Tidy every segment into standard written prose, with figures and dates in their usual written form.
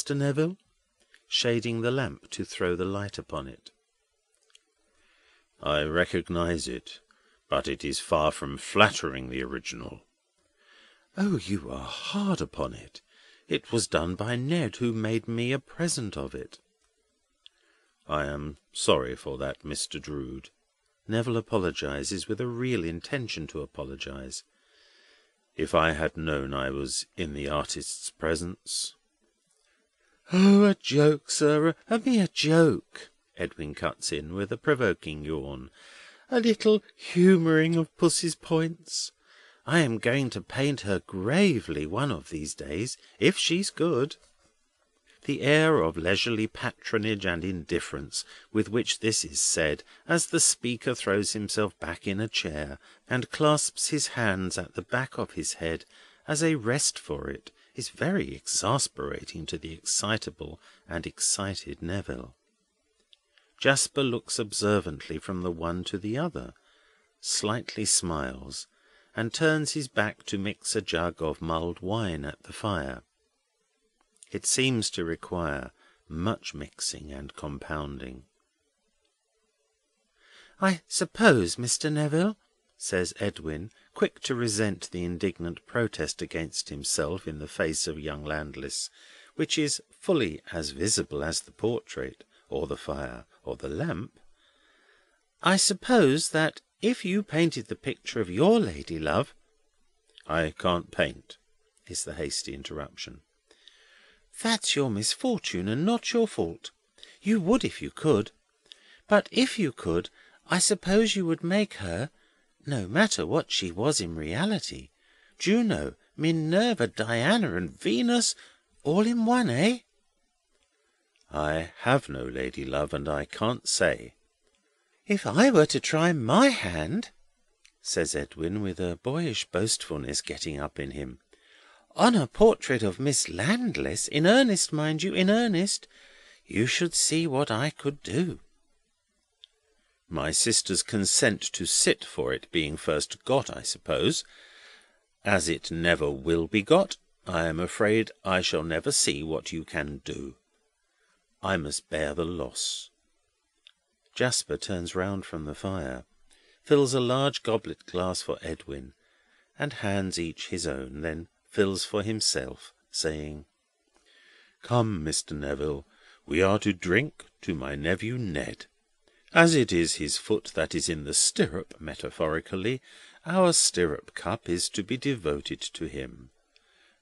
Mr. Neville, shading the lamp to throw the light upon it. I recognise it, but it is far from flattering the original. Oh, you are hard upon it. It was done by Ned, who made me a present of it. I am sorry for that, Mr. Drood. Neville apologises with a real intention to apologise. If I had known I was in the artist's presence... Oh, a joke, sir, a mere joke, Edwin cuts in with a provoking yawn. A little humouring of Pussy's points. I am going to paint her gravely one of these days, if she's good. The air of leisurely patronage and indifference with which this is said, as the speaker throws himself back in a chair, and clasps his hands at the back of his head as a rest for it, is very exasperating to the excitable and excited Neville. Jasper looks observantly from the one to the other, slightly smiles, and turns his back to mix a jug of mulled wine at the fire. It seems to require much mixing and compounding. "I suppose, Mr. Neville," says Edwin, quick to resent the indignant protest against himself in the face of young Landless, which is fully as visible as the portrait, or the fire, or the lamp, "I suppose that if you painted the picture of your lady love—" "I can't paint," is the hasty interruption. "That's your misfortune, and not your fault. You would if you could. But if you could, I suppose you would make her, no matter what she was in reality, Juno, Minerva, Diana, and Venus, all in one, eh?" "I have no lady love, and I can't say." "If I were to try my hand," says Edwin, with a boyish boastfulness getting up in him, "on a portrait of Miss Landless, in earnest, mind you, in earnest, you should see what I could do." "My sister's consent to sit for it being first got, I suppose. As it never will be got, I am afraid I shall never see what you can do. I must bear the loss." Jasper turns round from the fire, fills a large goblet glass for Edwin, and hands each his own, then fills for himself, saying: "Come, Mr. Neville, we are to drink to my nephew Ned. As it is his foot that is in the stirrup, metaphorically, our stirrup cup is to be devoted to him.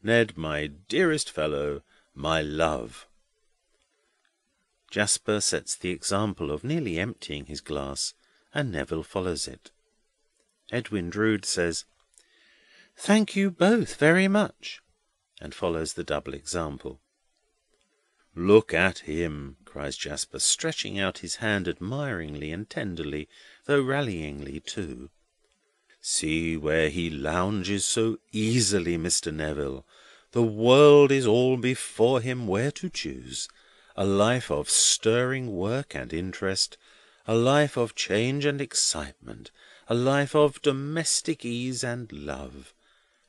Ned, my dearest fellow, my love." Jasper sets the example of nearly emptying his glass, and Neville follows it. Edwin Drood says, "Thank you both very much," and follows the double example. "Look at him!" cries Jasper, stretching out his hand admiringly and tenderly, though rallyingly too. "See where he lounges so easily, Mr. Neville. The world is all before him where to choose. A life of stirring work and interest, a life of change and excitement, a life of domestic ease and love.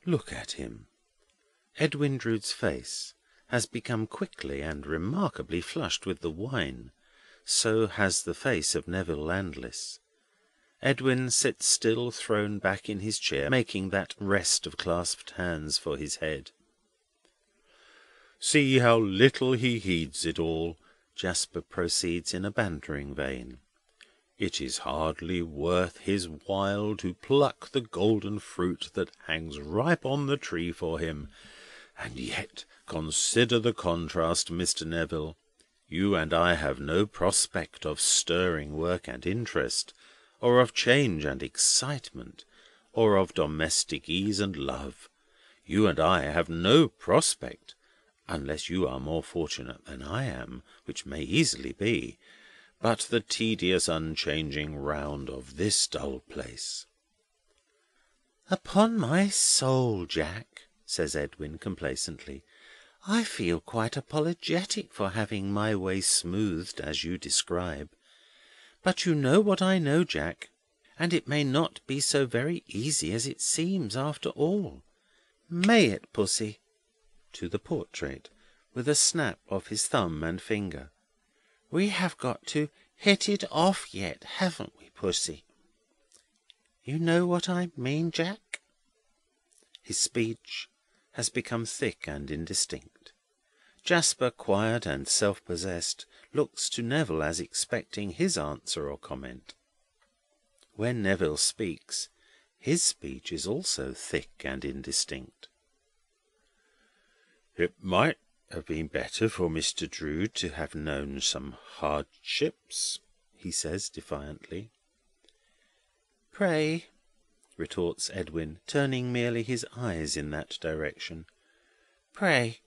Look at him!" Edwin Drood's face has become quickly and remarkably flushed with the wine. So has the face of Neville Landless. Edwin sits still, thrown back in his chair, making that rest of clasped hands for his head. "See how little he heeds it all," Jasper proceeds in a bantering vein. "It is hardly worth his while to pluck the golden fruit that hangs ripe on the tree for him. And yet, consider the contrast, Mr. Neville. You and I have no prospect of stirring work and interest, or of change and excitement, or of domestic ease and love. You and I have no prospect, unless you are more fortunate than I am, which may easily be, but the tedious unchanging round of this dull place." "Upon my soul, Jack," says Edwin complacently, "I feel quite apologetic for having my way smoothed as you describe. But you know what I know, Jack, and it may not be so very easy as it seems after all. May it, Pussy?" to the portrait, with a snap of his thumb and finger. "We have got to hit it off yet, haven't we, Pussy? You know what I mean, Jack?" His speech has become thick and indistinct. Jasper, quiet and self-possessed, looks to Neville as expecting his answer or comment. When Neville speaks, his speech is also thick and indistinct. "It might have been better for Mr. Drood to have known some hardships," he says defiantly. "Pray," retorts Edwin, turning merely his eyes in that direction, "pray,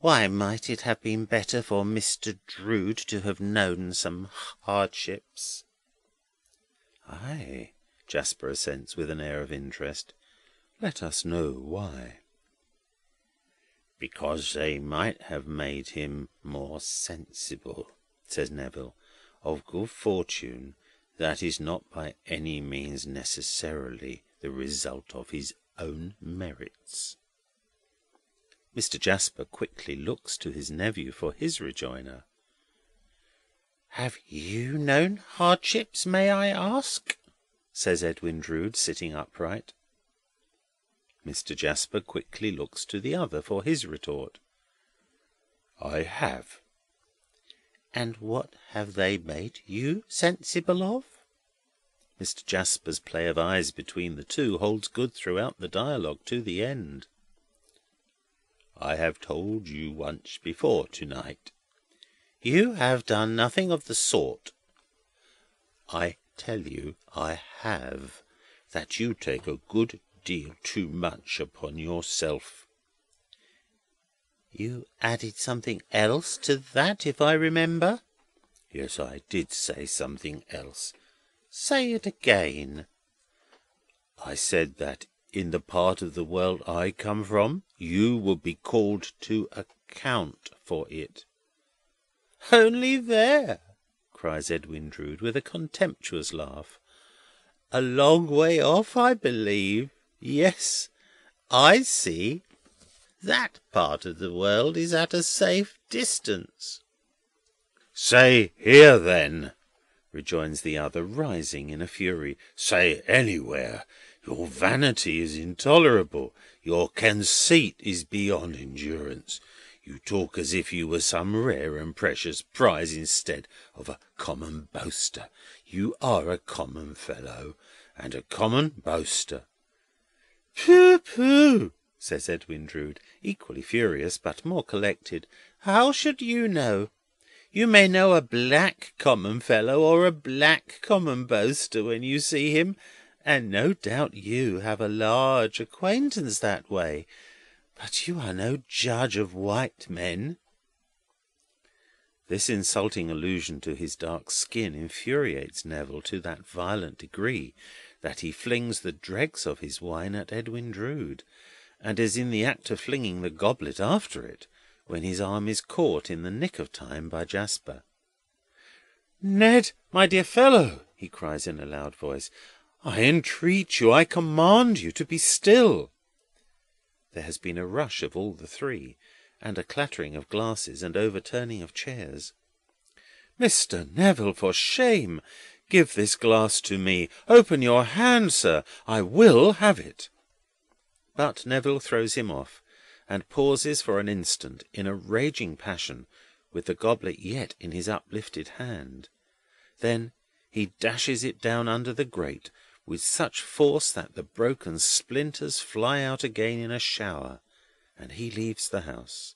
why might it have been better for Mr. Drood to have known some hardships?" "Ay," Jasper assents with an air of interest. "Let us know why." "Because they might have made him more sensible," says Neville, "of good fortune that is not by any means necessarily the result of his own merits." Mr. Jasper quickly looks to his nephew for his rejoinder. "Have you known hardships, may I ask?" says Edwin Drood, sitting upright. Mr. Jasper quickly looks to the other for his retort. "I have." "And what have they made you sensible of?" Mr. Jasper's play of eyes between the two holds good throughout the dialogue to the end. "I have told you once before to-night." "You have done nothing of the sort." "I tell you I have, that you take a good deal too much upon yourself." "You added something else to that, if I remember." "Yes, I did say something else." "Say it again." "I said that in the part of the world I come from, you would be called to account for it." "Only there!" cries Edwin Drood, with a contemptuous laugh. "A long way off, I believe. Yes, I see. That part of the world is at a safe distance." "Say here, then," rejoins the other, rising in a fury. "Say anywhere. Your vanity is intolerable. Your conceit is beyond endurance. You talk as if you were some rare and precious prize instead of a common boaster. You are a common fellow, and a common boaster." "Pooh, pooh!" says Edwin Drood, equally furious, but more collected. "How should you know? You may know a black common fellow, or a black common boaster, when you see him, and no doubt you have a large acquaintance that way, but you are no judge of white men." This insulting allusion to his dark skin infuriates Neville to that violent degree that he flings the dregs of his wine at Edwin Drood, and is in the act of flinging the goblet after it, when his arm is caught in the nick of time by Jasper. "Ned, my dear fellow," he cries in a loud voice, "I entreat you, I command you to be still." There has been a rush of all the three, and a clattering of glasses and overturning of chairs. "Mr. Neville, for shame! Give this glass to me. Open your hand, sir. I will have it." But Neville throws him off, and pauses for an instant in a raging passion, with the goblet yet in his uplifted hand. Then he dashes it down under the grate with such force that the broken splinters fly out again in a shower, and he leaves the house.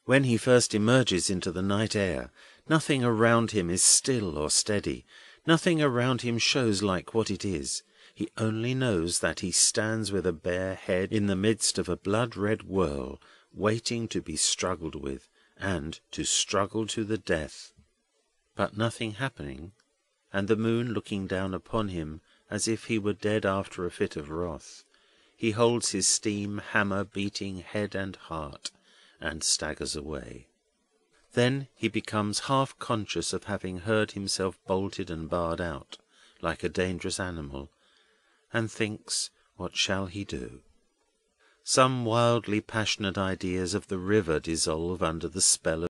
When he first emerges into the night air, nothing around him is still or steady. Nothing around him shows like what it is. He only knows that he stands with a bare head in the midst of a blood-red whirl, waiting to be struggled with, and to struggle to the death. But nothing happening, and the moon looking down upon him as if he were dead after a fit of wrath, he holds his steam hammer beating head and heart, and staggers away. Then he becomes half conscious of having heard himself bolted and barred out, like a dangerous animal, and thinks, what shall he do? some wildly passionate ideas of the river dissolve under the spell